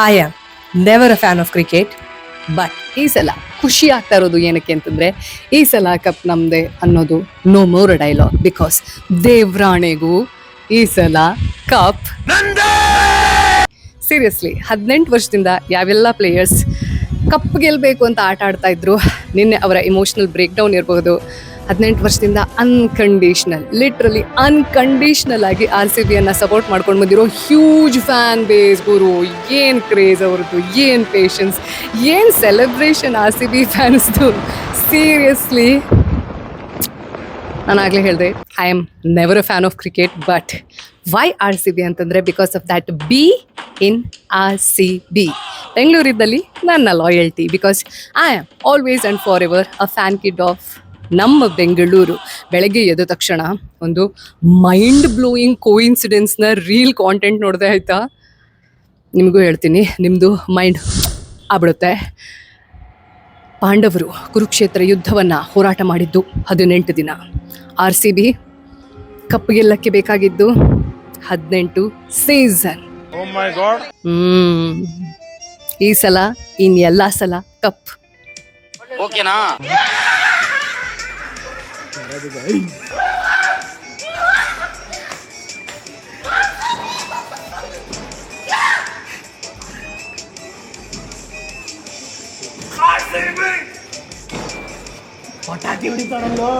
I am never a fan of cricket, but ಈ ಸಲ ಖುಷಿ ಆಗ್ತಾ ಇರೋದು ಏನಕ್ಕೆ ಅಂತಂದ್ರೆ ಈ ಸಲ ಕಪ್ ನಮ್ದೆ ಅನ್ನೋದು ನೋ ಮೋರ್ ಡೈಲಾಗ್. ಬಿಕಾಸ್ ದೇವ್ರಾಣೆಗೂ ಈ ಸಲ ಕಪ್ ಸೀರಿಯಸ್ಲಿ 18 ವರ್ಷದಿಂದ ಯಾವೆಲ್ಲ ಪ್ಲೇಯರ್ಸ್ ಕಪ್ ಗೆಲ್ಲಬೇಕು ಅಂತ ಆಟ ಆಡ್ತಾ ಇದ್ರು. ನಿನ್ನೆ ಅವರ ಇಮೋಷನಲ್ ಬ್ರೇಕ್ ಡೌನ್ ಇರಬಹುದು. 18 ವರ್ಷದಿಂದ ಲಿಟ್ರಲಿ ಅನ್ಕಂಡೀಷನಲ್ ಆಗಿ RCBಯನ್ನು ಸಪೋರ್ಟ್ ಮಾಡ್ಕೊಂಡು ಬಂದಿರೋ ಹ್ಯೂಜ್ ಫ್ಯಾನ್ ಬೇಸ್. ಗುರು ಏನು ಕ್ರೇಜ್ ಅವ್ರದ್ದು, ಏನು ಪೇಷನ್ಸ್, ಏನು ಸೆಲೆಬ್ರೇಷನ್ RCB ಫ್ಯಾನ್ಸ್ದು. ಸೀರಿಯಸ್ಲಿ ನಾನು ಆಗಲೇ ಹೇಳಿದೆ, I am never a fan of cricket, but why RCB ಅಂತಂದರೆ because of that B in RCB. ಬೆಂಗಳೂರಿದ್ದಲ್ಲಿ ನನ್ನ loyalty, because I am always and for ever a fan kid of ನಮ್ಮ ಬೆಂಗಳೂರು. ಬೆಳಗ್ಗೆ ಎದ್ದ ತಕ್ಷಣ ಒಂದು ಮೈಂಡ್ ಬ್ಲೋಯಿಂಗ್ ಕೋಇನ್ಸಿಡೆನ್ಸ್ನ ರೀಲ್ ಕಾಂಟೆಂಟ್ ನೋಡಿದೆ, ಆಯಿತಾ? ನಿಮಗೂ ಹೇಳ್ತೀನಿ, ನಿಮ್ಮದು ಮೈಂಡ್ ಆಗ್ಬಿಡುತ್ತೆ. ಪಾಂಡವರು ಕುರುಕ್ಷೇತ್ರ ಯುದ್ಧವನ್ನು ಹೋರಾಟ ಮಾಡಿದ್ದು 18 ದಿನ. RCB ಕಪ್ ಗೆಲ್ಲಕ್ಕೆ ಬೇಕಾಗಿದ್ದು 18 ಸೀಸನ್. ಈ ಸಲ ಎಲ್ಲ ಸಲ ಕಪ್. ಓಕೆನಾ? ಪಟಾಕಿ ಹೊಡಿತಾರಲ್ಲೋ.